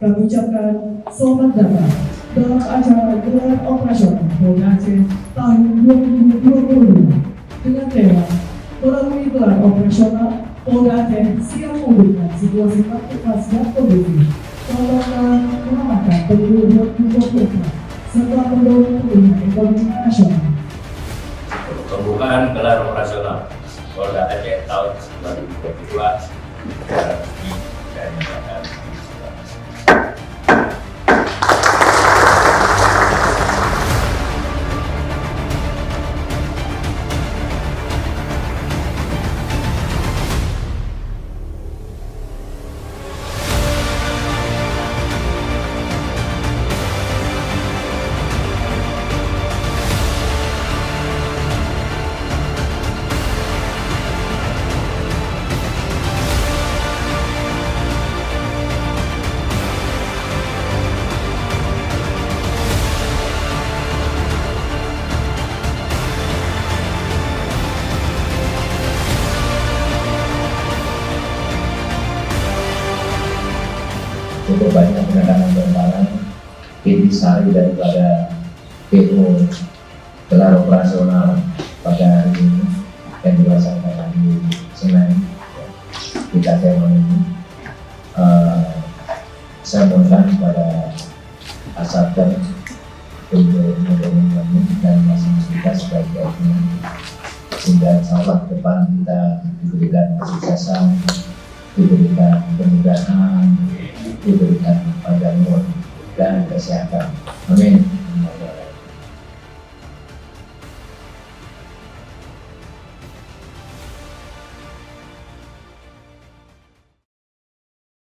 Kami ucapkan selamat datang dalam acara gelar operasional Polda Aceh tahun 2022 dengan tema melalui gelar operasional Polda Aceh siap memberikan situasi taktikal dan kondisi dalam mengamankan penduduk Indonesia serta mendorong pemulihan ekonomi nasional. Pembukaan gelar operasional Polda Aceh tahun 2022 dan akan cukup banyak penandatangan intisari daripada PO gelar operasional pada hari ini yang dilaksanakan di Senin kita tema ini. Saya mohonkan kepada Asatker untuk mendorong dan masing-masing kita sebaik-baiknya sehingga insya Allah ke depan kita diberikan kesuksesan, diberikan kemudahan, diberikan panjang umur dan kesehatan. Amin.